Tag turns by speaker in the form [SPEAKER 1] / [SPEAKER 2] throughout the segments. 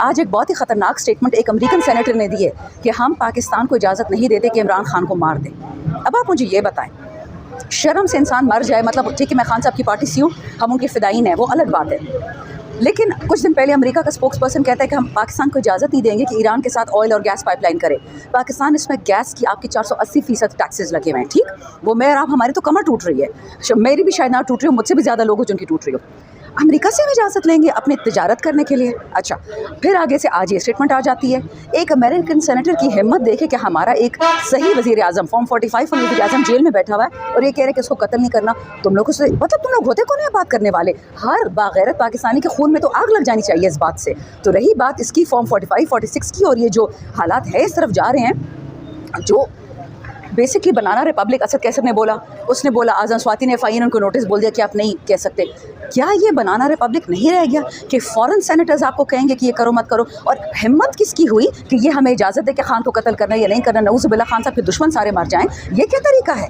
[SPEAKER 1] आज एक बहुत ही ख़तरनाक स्टेटमेंट एक अमेरिकन सेनेटर ने दी है कि हम पाकिस्तान को इजाज़त नहीं देते कि इमरान खान को मार दें। अब आप मुझे ये बताएं, शर्म से इंसान मर जाए, मतलब ठीक है मैं खान साहब की पार्टी से हूँ, हम उनके फ़िदाईन हैं, वो अलग बात है, लेकिन कुछ दिन पहले अमेरिका का स्पोक्स पर्सन कहता है कि हम पाकिस्तान को इजाज़त नहीं देंगे कि ईरान के साथ ऑयल और गैस पाइपलाइन करे। पाकिस्तान इसमें गैस की आपकी 480% टैक्सेस लगे हुए हैं, ठीक, वो मैं और आप हमारी तो कमर टूट रही है, मेरी भी शायद ना टूट रही हो, मुझसे भी ज़्यादा लोग हो जिनकी टूट रही हो। अमेरिका से हम इजाज़त लेंगे अपनी तिजारत करने के लिए। अच्छा, फिर आगे से आज ये स्टेटमेंट आ जाती है, एक अमेरिकन सेनेटर की हिम्मत देखे कि हमारा एक सही वज़ीर आज़म फॉर्म 45 में वज़ीर आज़म जेल में बैठा हुआ है और ये कह रहे कि उसको कत्ल नहीं करना। तुम लोगों से मतलब तुम लोग होते कौन है बात करने वाले? हर बागैरत पाकिस्तानी के खून में तो आग लग जानी चाहिए इस बात से। तो रही बात इसकी फॉर्म 45, 46 की, और ये जो हालात है इस तरफ जा रहे हैं, जो बेसिकली बनाना रिपब्लिक, असद कैसर ने बोला, उसने बोला, आज़म स्वाति ने फ़ाइन उनको नोटिस बोल दिया कि आप नहीं कह सकते। क्या ये बनाना रिपब्लिक नहीं रह गया कि फ़ॉरेन सेनेटर्स आपको कहेंगे कि ये करो मत करो? और हिम्मत किसकी हुई कि ये हमें इजाज़त दे कि खान को कत्ल करना या नहीं करना, नऊज़ुबिल्लाह खान साहब के दुश्मन सारे मर जाएँ? ये क्या तरीका है?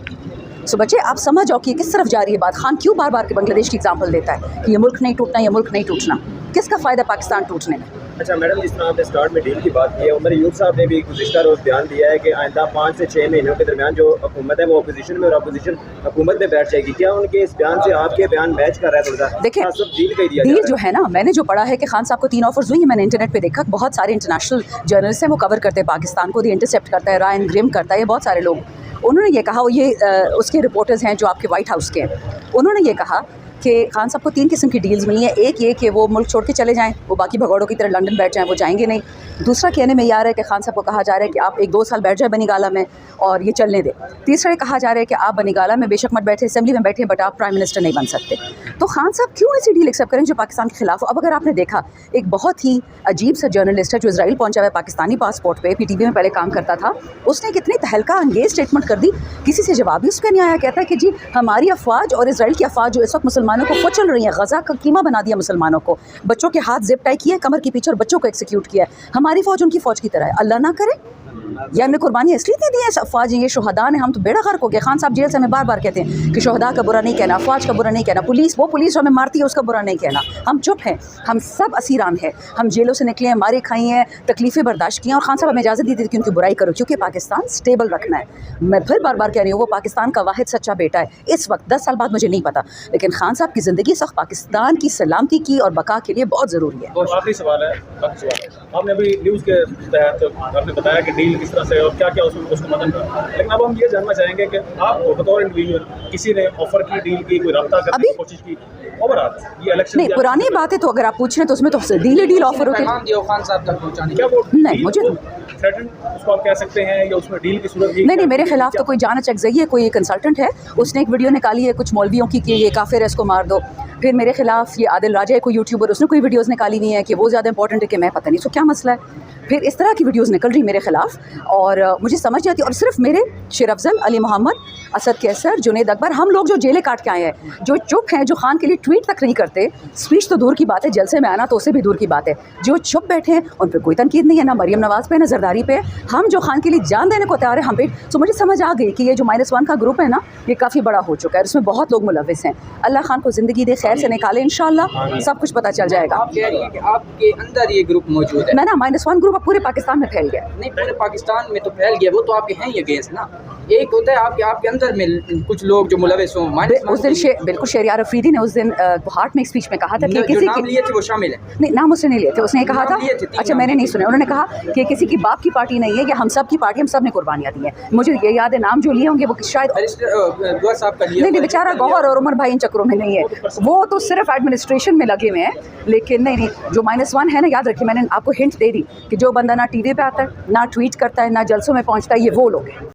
[SPEAKER 1] सो बच्चे आप समझ जाओ कि किस तरफ जा रही है बात। खान क्यों बार बार के बांग्लादेश की एग्जाम्पल देता है कि ये मुल्क नहीं टूटना, ये मुल्क नहीं टूटना? किसका फ़ायदा पाकिस्तान टूटने में?
[SPEAKER 2] अच्छा मैडम, जिस तरह आपने स्टार्ट में डील की बात की है, उमर यूब साहब ने भी गुज़िश्ता रोज़ बयान दिया है कि आइंदा 5 से 6 महीनों के दरमियान जो हुकूमत है वो अपोजिशन में और अपोजिशन हुकूमत में बैठ जाएगी। क्या उनके इस बयान से आपके बयान मैच कर रहा है? थोड़ा
[SPEAKER 1] देखिए, डील जो है ना, मैंने जो पढ़ा है कि खान साहब को 3 ऑफर्स हुई है, मैंने इंटरनेट पे देखा, बहुत सारे इंटरनेशनल जर्नलिस्ट हैं, वो कवर करते हैं पाकिस्तान को, द इंटरसेप्ट करता है, रायन ग्रिम करता है, ये बहुत सारे लोग, उन्होंने ये कहा, ये उसके रिपोर्टर्स हैं जो आपके वाइट हाउस के हैं, उन्होंने ये कहा कि खान साहब को 3 किस्म की डील्स मिली हैं। एक ये कि वो मुल्क छोड़ के चले जाएं, वो बाकी भगौड़ों की तरह लंदन बैठ जाएं, वो जाएंगे नहीं। दूसरा कहने में ये आ रहा है कि खान साहब को कहा जा रहा है कि आप 1-2 साल बैठ जाए बनीगाला में और ये चलने दें। तीसरा ये कहा जा रहा है कि आप बनीगाला में बेशक मत बैठे, असेंबली में बैठे, बट आप प्राइम मिनिस्टर नहीं बन सकते। तो खान साहब क्यों ऐसी डील एक्सेप्ट करें जो पाकिस्तान के खिलाफ हो? अब अगर आपने देखा, एक बहुत ही अजीब सा जर्नलिस्ट है जो इजराइल पहुंचा हुआ है पाकिस्तानी पासपोर्ट पे, PTV में पहले काम करता था, उसने कितनी तहलका अंगेज स्टेटमेंट कर दी, किसी से जवाब ही उसका नहीं आया। कहता है कि जी हमारी अफवाज और इजराइल की अफवाज जो इस वक्त मुसलमानों को कुचल रही है, गजा का कीमा बना दिया मुसलमानों को, बच्चों के हाथ जिप टाई किए कमर के पीछे और बच्चों को एक्सिक्यूट किया है। हमारी फौज उनकी फौज की तरह है, अल्लाह ना करे। या हमने कुर्बानी इसलिए दे दी है, अफवाज ये शोहदा ने, हम तो बेड़ा गर्क हो गए। खान साहब जेल से हमें बार बार कहते हैं कि शोहदा का बुरा नहीं कहना, अफवाज का बुरा नहीं कहना, पुलिस, वो पुलिस जो हमें मारती है उसका बुरा नहीं कहना। हम चुप हैं, हम सब असीरान हैं, हम जेलों से निकले हैं, मारे खाई हैं, तकलीफ़ें बर्दाश्त की हैं, और खान साहब हमें इजाज़त दी थी कि उनकी बुराई करो, क्योंकि पाकिस्तान स्टेबल रखना है। मैं फिर बार बार कह रही हूँ, वो पाकिस्तान का वाहिद सच्चा बेटा है इस वक्त। 10 साल बाद मुझे नहीं पता, लेकिन खान साहब की ज़िंदगी सख्त पाकिस्तान की सलामती की और बका के लिए बहुत ज़रूरी है।
[SPEAKER 3] आखिरी सवाल है, आपने अभी न्यूज़ के तहत आपने बताया कि डील किस तरह से और क्या क्या उसको मदद कर, लेकिन अब हम ये जानना चाहेंगे कि आपको बतौर इंडिविजुअल किसी ने ऑफर की, डील की, कोई रब्ता करने की कोशिश की? ओवरऑल ये इलेक्शन
[SPEAKER 1] नहीं, पुरानी बातें तो अगर आप पूछ रहे हैं तो उसमें तो डील ऑफर होती है।
[SPEAKER 3] क्या वो
[SPEAKER 1] नहीं, मुझे
[SPEAKER 3] उसको आप कह सकते हैं या उसमें डील की सूरत?
[SPEAKER 1] नहीं, मेरे खिलाफ तो कोई जाना चकजई है, कोई कंसल्टेंट है, उसने एक वीडियो निकाली है कुछ मौलवियों की कि ये काफिर है, इसको मार दो। फिर मेरे खिलाफ ये आदिल राजा है, कोई यूट्यूबर, उसने कोई वीडियोस निकाली हुई है कि वो ज़्यादा इंपॉर्टेंट है कि मैं, पता नहीं सो क्या मसला है। फिर इस तरह की वीडियोस निकल रही मेरे खिलाफ और मुझे समझ नहीं आती। और सिर्फ मेरे शेर अफजल, अली मोहम्मद, असद कैसर, जुनैद अकबर, हम लोग जो जेलें काट के आए हैं, जो चुप हैं, जो खान के लिए ट्वीट तक नहीं करते, स्पीच तो दूर की बात है, जलसे में आना तो उससे भी दूर की बात है, जो चुप बैठे हैं उन पर कोई तनकीद नहीं है, ना मरियम नवाज़ पे, ना जरदारी पे। हम जो खान के लिए जान देने को तैयार है हम पे। तो मुझे समझ आ गई कि ये जो -1 का ग्रुप है ना, ये काफ़ी बड़ा हो चुका है, इसमें बहुत लोग मुलविस हैं। अल्लाह खान को ज़िंदगी दे, खैर से निकाले, इंशाल्लाह सब कुछ पता चल जाएगा।
[SPEAKER 4] आप कह रही हैं कि आपके अंदर ये ग्रुप मौजूद है?
[SPEAKER 1] मैं ना -1 ग्रुप अब पूरे पाकिस्तान में फैल गया।
[SPEAKER 4] नहीं, पूरे पाकिस्तान में तो फैल गया, वो तो आपके हैं ही अगेंस्ट ना। एक होता है आपके अंदर में कुछ लोग जो मुलविस हों।
[SPEAKER 1] उस दिन बिल्कुल शहरियार अफरीदी ने उस दिन हार्ट में एक स्पीच में कहा था कि किसी
[SPEAKER 4] नाम लिए थे वो शामिल है।
[SPEAKER 1] नहीं, नाम उसने नहीं लिए थे, उसने कहा था, अच्छा मैंने नहीं सुना, उन्होंने कहा कि किसी की बाप की पार्टी नहीं है, कि हम सब की पार्टी, हम सब ने कुर्बानियाँ दी हैं। मुझे ये याद है, नाम जो लिए होंगे वो शायद नहीं, बेचारा गौहर और उमर भाई इन चक्रों में नहीं है, वो तो सिर्फ एडमिनिस्ट्रेशन में लगे हुए हैं। लेकिन नहीं, जो -1 है ना, याद रखिए, मैंने आपको हिंट दे दी कि जो बंदा ना टीवी पे आता है, ना ट्वीट करता है, ना जलसों में पहुंचता है, ये वो लोग हैं।